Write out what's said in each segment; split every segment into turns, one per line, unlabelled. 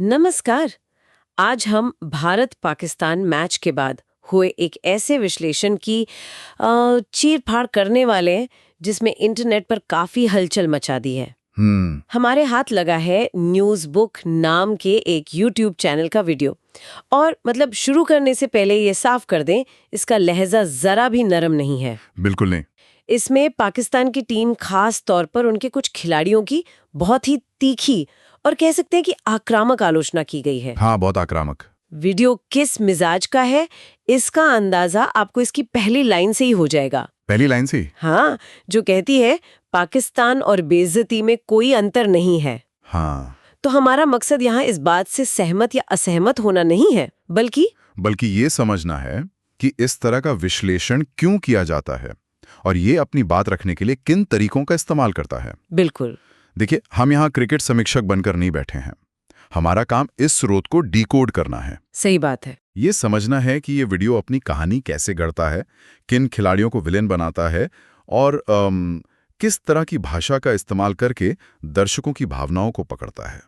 नमस्कार। आज हम भारत पाकिस्तान मैच के बाद हुए एक ऐसे विश्लेषण की चीर-फाड़ करने वाले हैं जिसमें इंटरनेट पर काफी हलचल मचा दी है। हमारे हाथ लगा है न्यूज़ बुक नाम के एक यूट्यूब चैनल का वीडियो। और मतलब शुरू करने से पहले ये साफ कर दें, इसका लहजा जरा भी नरम नहीं है।
बिल्कुल नहीं।
इसमें पाकिस्तान की टीम, खास तौर पर उनके कुछ खिलाड़ियों की बहुत ही तीखी और कह सकते हैं कि आक्रामक आलोचना की गई है।
हाँ, बहुत आक्रामक।
वीडियो किस मिजाज का है, इसका अंदाजा आपको इसकी पहली लाइन से ही हो जाएगा।
पहली लाइन से ही?
हाँ, जो कहती है पाकिस्तान और बेइज्जती में कोई अंतर नहीं है।
हाँ।
तो हमारा मकसद यहाँ इस बात से सहमत या असहमत होना नहीं है, बल्कि
ये समझना है कि इस तरह का विश्लेषण क्यों किया जाता है और ये अपनी बात रखने के लिए किन तरीकों का इस्तेमाल करता है।
बिल्कुल।
देखिए, हम यहाँ क्रिकेट समीक्षक बनकर नहीं बैठे हैं। हमारा काम इस स्रोत को डिकोड करना है।
सही बात है।
ये समझना है कि ये वीडियो अपनी कहानी कैसे गढ़ता है, किन खिलाड़ियों को विलेन बनाता है और किस तरह की भाषा का इस्तेमाल करके दर्शकों की भावनाओं को पकड़ता है।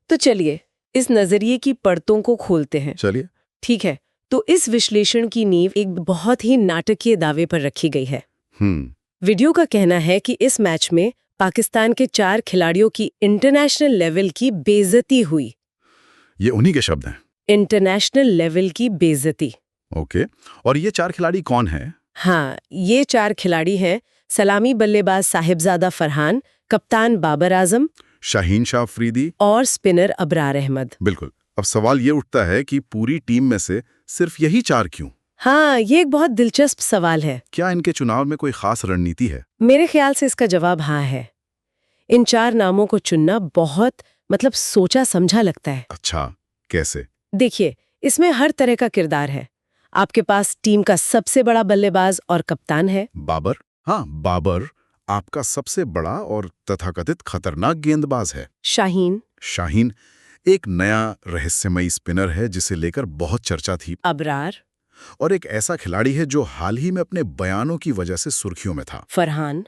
तो चलिए इस नजरिए की परतों को खोलते हैं।
चलिए।
ठीक है, तो इस विश्लेषण की नींव एक बहुत ही नाटकीय दावे पर रखी गई है। वीडियो का कहना है कि इस मैच में पाकिस्तान के 4 खिलाड़ियों की इंटरनेशनल लेवल की बेइज्जती हुई।
ये उन्हीं के शब्द हैं।
इंटरनेशनल लेवल की बेइज्जती।
ओके। और ये 4 खिलाड़ी कौन हैं?
हाँ, ये 4 खिलाड़ी हैं सलामी बल्लेबाज साहिबजादा फरहान, कप्तान बाबर आजम,
शाहीन शाह अफरीदी
और स्पिनर अबरार अहमद।
बिल्कुल। अब सवाल ये उठता है कि पूरी टीम में से सिर्फ यही 4 क्यों?
हाँ, ये एक बहुत दिलचस्प सवाल है।
क्या इनके चुनाव में कोई खास रणनीति है?
मेरे ख्याल से इसका जवाब हाँ है। इन 4 नामों को चुनना बहुत सोचा समझा लगता है।
अच्छा, कैसे?
देखिए, इसमें हर तरह का किरदार है। आपके पास टीम का सबसे बड़ा बल्लेबाज और कप्तान है
बाबर। हाँ, बाबर आपका सबसे बड़ा और तथाकथित खतरनाक गेंदबाज है। शाहीन एक नया रहस्यमयी स्पिनर है जिसे लेकर बहुत चर्चा थी।
अबरार
और एक ऐसा खिलाड़ी है जो हाल ही में अपने बयानों की वजह से सुर्खियों में था।
फरहान।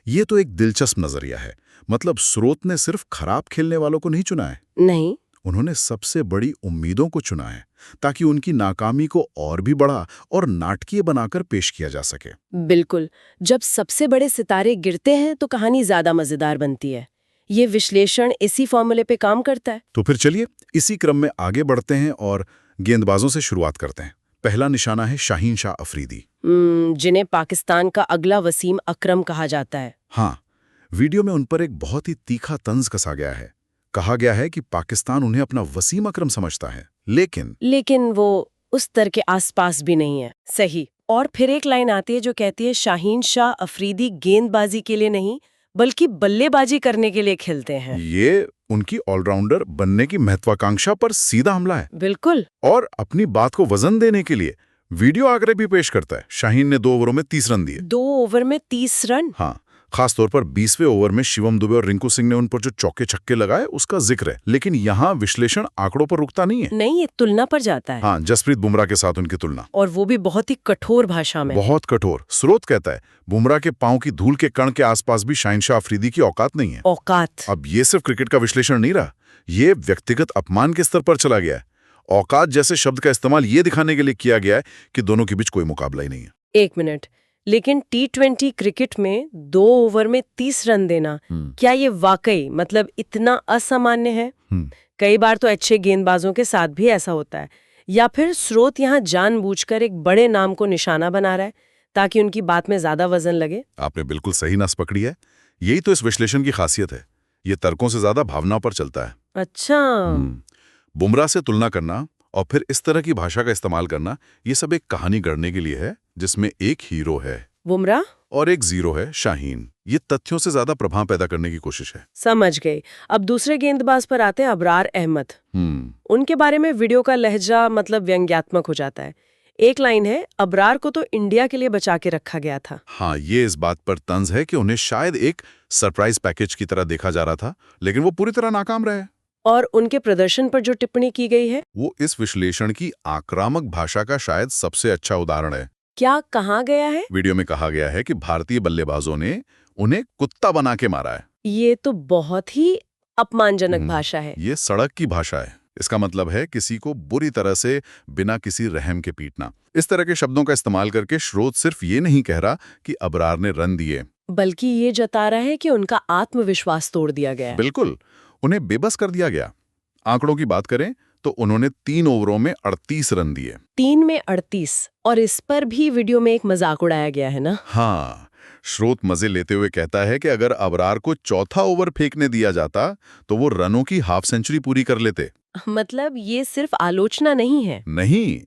ये तो एक दिलचस्प नजरिया है। मतलब स्रोत ने सिर्फ खराब खेलने वालों को नहीं चुना है।
नहीं,
उन्होंने सबसे बड़ी उम्मीदों को चुना है ताकि उनकी नाकामी को और भी बड़ा और नाटकीय बनाकर पेश किया जा सके।
बिल्कुल। जब सबसे बड़े सितारे गिरते हैं तो कहानी ज्यादा मजेदार बनती है। ये विश्लेषण इसी फॉर्मूले पे काम करता है।
तो फिर चलिए इसी क्रम में आगे बढ़ते हैं और गेंदबाजों से शुरुआत करते हैं। पहला निशाना है शाहीन शाह अफरीदी,
जिन्हें पाकिस्तान का अगला वसीम अकरम कहा जाता है।
हाँ, वीडियो में उन पर एक बहुत ही तीखा तंज कसा गया है। कहा गया है कि पाकिस्तान उन्हें अपना वसीम अकरम समझता है, लेकिन
वो उस स्तर के आसपास भी नहीं है। सही। और फिर एक लाइन आती है जो कहती है शाहीन शाह अफरीदी गेंदबाजी के लिए नहीं बल्कि बल्लेबाजी करने के लिए खेलते हैं।
ये उनकी ऑलराउंडर बनने की महत्वाकांक्षा पर सीधा हमला है।
बिल्कुल।
और अपनी बात को वजन देने के लिए वीडियो आंकड़े भी पेश करता है। शाहीन ने 2 ओवरों में 30 रन दिए।
2 ओवर में 30 रन?
हाँ, खास तौर पर 20वें ओवर में शिवम दुबे और रिंकू सिंह ने उन पर जो चौके छक्के लगाए उसका जिक्र है। लेकिन यहाँ विश्लेषण आंकड़ों पर रुकता नहीं है।
नहीं, ये तुलना पर जाता है।
हाँ, जसप्रीत बुमराह के साथ उनकी तुलना,
और वो भी बहुत ही कठोर भाषा में।
बहुत कठोर। स्रोत कहता है बुमराह के पांव की धूल के कण के आसपास भी शाहीन शाह अफरीदी की औकात नहीं है।
औकात।
अब ये सिर्फ क्रिकेट का विश्लेषण नहीं रहा, ये व्यक्तिगत अपमान के स्तर पर चला गया है। औकात जैसे शब्द का इस्तेमाल ये दिखाने के लिए किया गया है कि दोनों के बीच कोई मुकाबला ही नहीं है।
1 मिनट, लेकिन T20 क्रिकेट में 2 ओवर में 30 रन देना, क्या ये वाकई इतना असामान्य है? कई बार तो अच्छे गेंदबाजों के साथ भी ऐसा होता है। या फिर स्रोत यहाँ जानबूझकर एक बड़े नाम को निशाना बना रहा है ताकि उनकी बात में ज्यादा वजन लगे?
आपने बिल्कुल सही नस पकड़ी है। यही तो इस विश्लेषण की खासियत है। ये तर्कों से ज्यादा भावनाओं पर चलता है।
अच्छा।
बुमराह से तुलना करना और फिर इस तरह की भाषा का इस्तेमाल करना, ये सब एक कहानी गढ़ने के लिए है जिसमें एक हीरो है
बुमराह
और एक जीरो है शाहीन। ये तथ्यों से ज्यादा प्रभाव पैदा करने की कोशिश है।
समझ गई। अब दूसरे गेंदबाज पर आते हैं, अबरार अहमद। उनके बारे में वीडियो का लहजा व्यंग्यात्मक हो जाता है। एक लाइन है, अबरार को तो इंडिया के लिए बचा के रखा गया था।
हाँ, ये इस बात पर तंज है कि उन्हें शायद एक सरप्राइज पैकेज की तरह देखा जा रहा था, लेकिन वो पूरी तरह नाकाम रहे।
और उनके प्रदर्शन पर जो टिप्पणी की गई है
वो इस विश्लेषण की आक्रामक भाषा का शायद सबसे अच्छा उदाहरण है।
क्या कहा गया है?
वीडियो में कहा गया है कि भारतीय बल्लेबाजों ने उन्हें कुत्ता बना के मारा है।
ये तो बहुत ही अपमानजनक भाषा है।
ये सड़क की भाषा है। इसका मतलब है किसी को बुरी तरह से बिना किसी रहम के पीटना। इस तरह के शब्दों का इस्तेमाल करके स्रोत सिर्फ ये नहीं कह रहा कि अबरार ने रन दिए,
बल्कि ये जता रहा है कि उनका आत्मविश्वास तोड़ दिया गया है।
बिल्कुल, उन्हें बेबस कर दिया गया। आंकड़ों की बात करें तो उन्होंने 3 ओवरों में 38 रन दिए।
3 में 38, और इस पर भी वीडियो में एक मजाक उड़ाया गया है ना।
हाँ, स्रोत मजे लेते हुए कहता है कि अगर अबरार को चौथा ओवर फेंकने दिया जाता तो वो रनों की हाफ सेंचुरी पूरी कर लेते।
मतलब ये सिर्फ आलोचना नहीं है।
नहीं,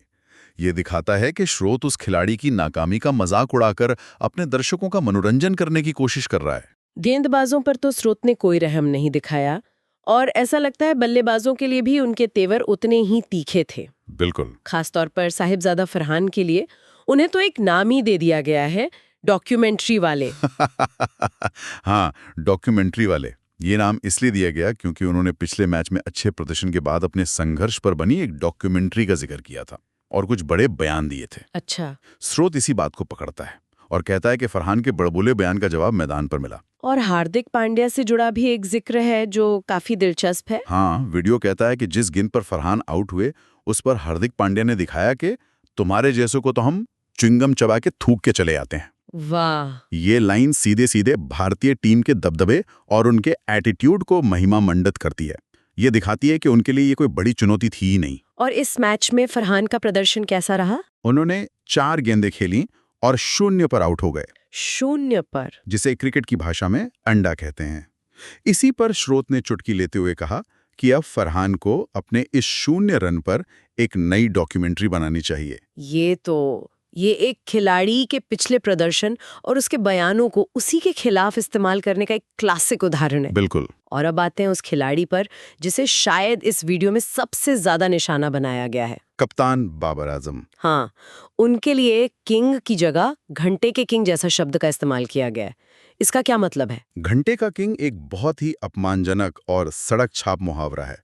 ये दिखाता है कि स्रोत उस खिलाड़ी की नाकामी का मजाक उड़ाकर अपने दर्शकों का मनोरंजन करने की कोशिश कर रहा है।
गेंदबाजों पर तो स्रोत ने कोई रहम नहीं दिखाया, और ऐसा लगता है बल्लेबाजों के लिए भी उनके तेवर उतने ही तीखे थे।
बिल्कुल।
खासतौर पर साहिबजादा फरहान के लिए उन्हें तो एक नाम ही दे दिया गया है, डॉक्यूमेंट्री वाले।
हाँ, डॉक्यूमेंट्री वाले। ये नाम इसलिए दिया गया क्योंकि उन्होंने पिछले मैच में अच्छे प्रदर्शन के बाद अपने संघर्ष पर बनी एक डॉक्यूमेंट्री का जिक्र किया था और कुछ बड़े बयान दिए थे।
अच्छा।
स्रोत इसी बात को पकड़ता है और कहता है कि फरहान के बड़बोले बयान का जवाब मैदान पर मिला।
और हार्दिक पांड्या से जुड़ा भी एक जिक्र है जो काफी दिलचस्प है।
हाँ, वीडियो कहता है कि जिस गेंद पर फरहान आउट हुए उस पर हार्दिक पांड्या ने दिखाया कि तुम्हारे जैसों को तो हम च्युइंगम चबा के थूक के चले आते हैं।
वाह।
ये लाइन सीधे सीधे भारतीय टीम के दबदबे और उनके एटीट्यूड को महिमा मंडित करती है। ये दिखाती है कि उनके लिए ये कोई बड़ी चुनौती थी ही नहीं।
और इस मैच में फरहान का प्रदर्शन कैसा रहा?
उन्होंने 4 गेंदें खेली और 0 पर आउट हो गए।
0 पर?
जिसे क्रिकेट की भाषा में अंडा कहते हैं। इसी पर स्रोत ने चुटकी लेते हुए कहा कि अब फरहान को अपने इस 0 रन पर एक नई डॉक्यूमेंट्री बनानी चाहिए।
ये एक खिलाड़ी के पिछले प्रदर्शन और उसके बयानों को उसी के खिलाफ इस्तेमाल करने का एक क्लासिक उदाहरण है।
बिल्कुल।
और अब आते हैं उस खिलाड़ी पर जिसे शायद इस वीडियो में सबसे ज्यादा निशाना बनाया गया है।
कप्तान बाबर आजम।
हाँ, उनके लिए किंग की जगह घंटे के किंग जैसा शब्द का इस्तेमाल किया गया है। इसका क्या मतलब है?
घंटे का किंग एक बहुत ही अपमानजनक और सड़क छाप मुहावरा है।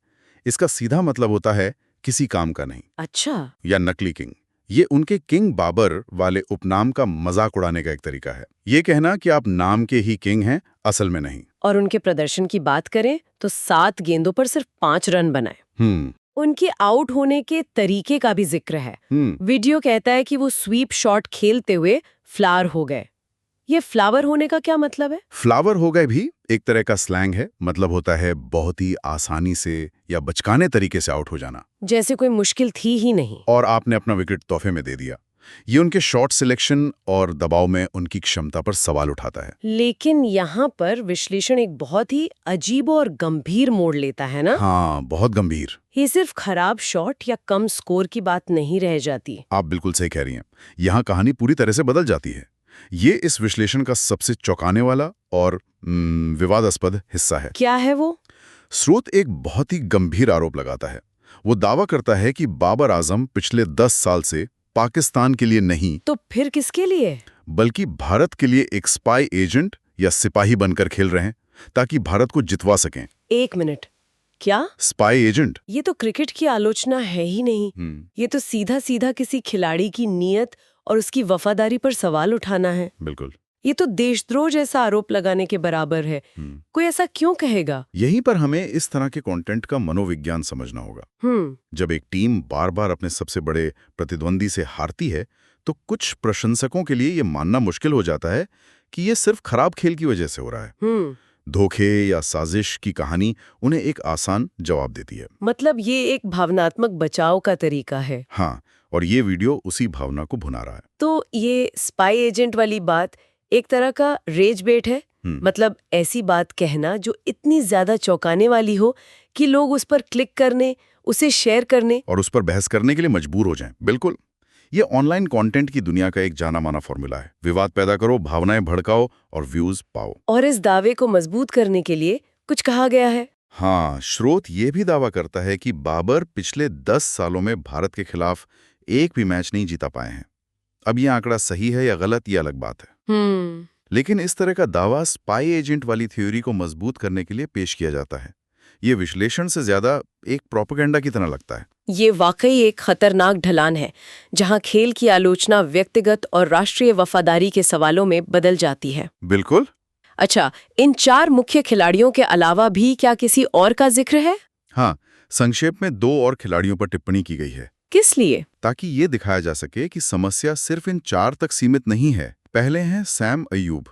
इसका सीधा मतलब होता है किसी काम का नहीं।
अच्छा।
या नकली किंग। ये उनके किंग बाबर वाले उपनाम का मजाक उड़ाने का एक तरीका है। ये कहना कि आप नाम के ही किंग हैं, असल में नहीं।
और उनके प्रदर्शन की बात करें तो 7 गेंदों पर सिर्फ 5 रन बनाए। उनके आउट होने के तरीके का भी जिक्र है। वीडियो कहता है कि वो स्वीप शॉट खेलते हुए फ्लावर हो गए। ये फ्लावर होने का क्या मतलब है?
फ्लावर हो गए भी एक तरह का स्लैंग है। मतलब होता है बहुत ही आसानी से या बचकाने तरीके से आउट हो जाना,
जैसे कोई मुश्किल थी ही नहीं
और आपने अपना विकेट तोहफे में दे दिया। ये उनके शॉट सिलेक्शन और दबाव में उनकी क्षमता पर सवाल उठाता है।
लेकिन यहाँ पर विश्लेषण एक बहुत ही अजीब और गंभीर मोड़ लेता है ना?
हाँ, बहुत गंभीर।
ये सिर्फ खराब शॉट या कम स्कोर की बात नहीं रह जाती।
आप बिल्कुल सही कह रही हैं। यहाँ कहानी पूरी तरह से बदल जाती है। ये इस विश्लेषण का सबसे चौंकाने वाला और विवादास्पद हिस्सा है।
क्या है वो?
स्रोत एक बहुत ही गंभीर आरोप लगाता है। वो दावा करता है कि बाबर आजम पिछले 10 साल से पाकिस्तान के लिए नहीं,
तो फिर किसके लिए?
बल्कि भारत के लिए एक स्पाई एजेंट या सिपाही बनकर खेल रहे हैं ताकि भारत को जितवा सकें।
1 मिनट, क्या
स्पाई एजेंट? ये
तो क्रिकेट की आलोचना है ही नहीं। ये तो सीधा सीधा किसी खिलाड़ी की नीयत और उसकी वफादारी पर सवाल उठाना है।
बिल्कुल।
ये तो देशद्रोह जैसा आरोप लगाने के बराबर है। कोई ऐसा क्यों कहेगा?
यहीं पर हमें इस तरह के कंटेंट का मनोविज्ञान समझना होगा। जब एक टीम बार बार अपने सबसे बड़े प्रतिद्वंदी से हारती है तो कुछ प्रशंसकों के लिए ये मानना मुश्किल हो जाता है कि ये सिर्फ खराब खेल की वजह से हो रहा है। धोखे या साजिश की कहानी उन्हें एक आसान जवाब देती है।
मतलब ये एक भावनात्मक बचाव का तरीका है।
हाँ, और ये वीडियो उसी भावना को भुना रहा है।
तो ये स्पाई एजेंट वाली बात एक तरह का रेज बेट है। मतलब ऐसी बात कहना जो इतनी ज्यादा चौंकाने वाली हो कि लोग उस पर क्लिक करने, उसे शेयर करने
और उस पर बहस करने के लिए मजबूर हो जाएं। बिल्कुल, ये ऑनलाइन कंटेंट की दुनिया का एक जाना माना फॉर्मूला है। विवाद पैदा करो, भावनाएं भड़काओ और व्यूज पाओ।
और इस दावे को मजबूत करने के लिए कुछ कहा गया है।
हाँ, स्रोत ये भी दावा करता है कि बाबर पिछले 10 सालों में भारत के खिलाफ एक भी मैच नहीं जीता पाए हैं। अब ये आंकड़ा सही है या गलत, ये अलग बात है। लेकिन इस तरह का दावा स्पाई एजेंट वाली थ्योरी को मजबूत करने के लिए पेश किया जाता है। ये विश्लेषण से ज्यादा एक प्रोपेगेंडा की तरह लगता है।
ये वाकई एक खतरनाक ढलान है जहां खेल की आलोचना व्यक्तिगत और राष्ट्रीय वफादारी के सवालों में बदल जाती है।
बिल्कुल।
अच्छा, इन 4 मुख्य खिलाड़ियों के अलावा भी क्या किसी और का जिक्र है?
हाँ, संक्षेप में 2 और खिलाड़ियों पर टिप्पणी की गई है,
किस लिए?
ताकि ये दिखाया जा सके कि समस्या सिर्फ इन 4 तक सीमित नहीं है। पहले हैं सैम अयूब,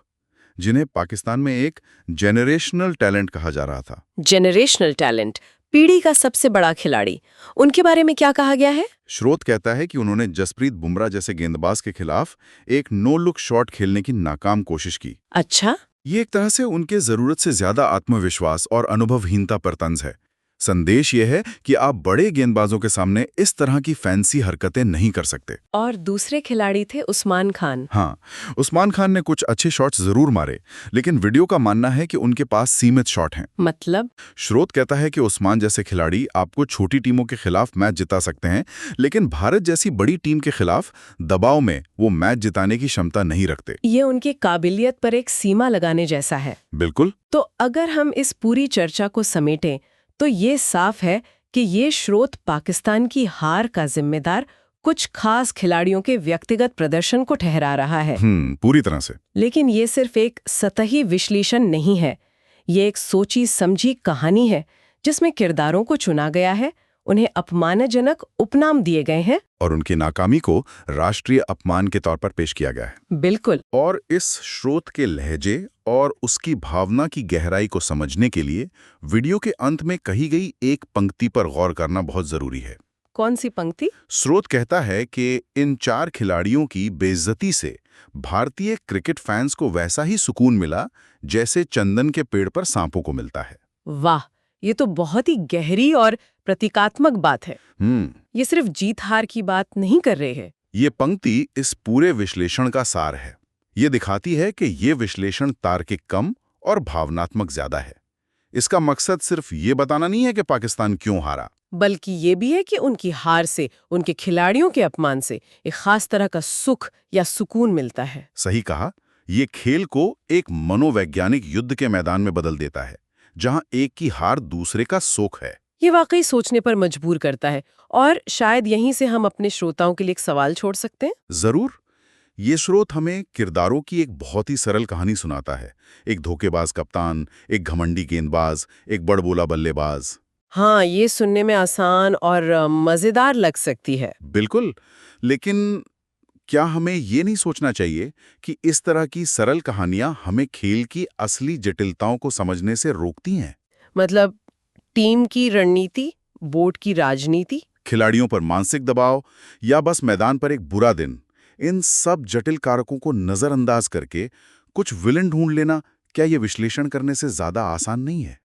जिन्हें पाकिस्तान में एक जेनरेशनल टैलेंट कहा जा रहा था।
जेनरेशनल टैलेंट, पीढ़ी का सबसे बड़ा खिलाड़ी। उनके बारे में क्या कहा गया है?
स्रोत कहता है कि उन्होंने जसप्रीत बुमराह जैसे गेंदबाज के खिलाफ एक नो लुक शॉट खेलने की नाकाम कोशिश की।
अच्छा,
ये एक तरह से उनके जरूरत से ज्यादा आत्मविश्वास और अनुभवहीनता पर तंज है। संदेश ये है कि आप बड़े गेंदबाजों के सामने इस तरह की फैंसी हरकतें नहीं कर सकते।
और दूसरे खिलाड़ी थे उस्मान खान।
हाँ, उस्मान खान ने कुछ अच्छे शॉट्स जरूर मारे, लेकिन वीडियो का मानना है कि उनके पास सीमित शॉट हैं।
मतलब?
स्रोत कहता है कि उस्मान जैसे खिलाड़ी आपको छोटी टीमों के खिलाफ मैच जिता सकते हैं, लेकिन भारत जैसी बड़ी टीम के खिलाफ दबाव में वो मैच जिताने की क्षमता नहीं रखते।
ये उनकी काबिलियत पर एक सीमा लगाने जैसा है।
बिल्कुल।
तो अगर हम इस पूरी चर्चा को समेटें तो ये साफ है कि ये स्रोत पाकिस्तान की हार का जिम्मेदार कुछ खास खिलाड़ियों के व्यक्तिगत प्रदर्शन को ठहरा रहा है।
पूरी तरह से।
लेकिन ये सिर्फ एक सतही विश्लेषण नहीं है। ये एक सोची समझी कहानी है जिसमें किरदारों को चुना गया है, उन्हें अपमानजनक उपनाम दिए गए हैं
और उनकी नाकामी को राष्ट्रीय अपमान के तौर पर पेश किया गया है।
बिल्कुल।
और इस स्रोत के लहजे और उसकी भावना की गहराई को समझने के लिए वीडियो के अंत में कही गई एक पंक्ति पर गौर करना बहुत जरूरी है।
कौन सी पंक्ति?
स्रोत कहता है कि इन 4 खिलाड़ियों की बेइज्जती से भारतीय क्रिकेट फैंस को वैसा ही सुकून मिला जैसे चंदन के पेड़ पर सांपों को मिलता है।
वाह, ये तो बहुत ही गहरी और प्रतीकात्मक बात है। ये सिर्फ जीत हार की बात नहीं कर रहे हैं।
ये पंक्ति इस पूरे विश्लेषण का सार है। ये दिखाती है कि ये विश्लेषण तार्किक कम और भावनात्मक ज्यादा है। इसका मकसद सिर्फ ये बताना नहीं है कि पाकिस्तान क्यों हारा,
बल्कि ये भी है कि उनकी हार से, उनके खिलाड़ियों के अपमान से एक खास तरह का सुख या सुकून मिलता है।
सही कहा। ये खेल को एक मनोवैज्ञानिक युद्ध के मैदान में बदल देता है, जहां एक की हार दूसरे का सुख है।
ये वाकई सोचने पर मजबूर करता है और शायद यहीं से हम अपने श्रोताओं के लिए एक सवाल छोड़ सकते हैं।
जरूर। ये स्रोत हमें किरदारों की एक बहुत ही सरल कहानी सुनाता है। एक धोखेबाज कप्तान, एक घमंडी गेंदबाज, एक बड़बोला बल्लेबाज।
हाँ, ये सुनने में आसान और मजेदार लग सकती है।
बिल्कुल। लेकिन क्या हमें ये नहीं सोचना चाहिए कि इस तरह की सरल कहानियां हमें खेल की असली जटिलताओं को समझने से रोकती हैं?
मतलब टीम की रणनीति, बोर्ड की राजनीति,
खिलाड़ियों पर मानसिक दबाव या बस मैदान पर एक बुरा दिन, इन सब जटिल कारकों को नजरअंदाज करके कुछ विलन ढूंढ लेना, क्या ये विश्लेषण करने से ज्यादा आसान नहीं है?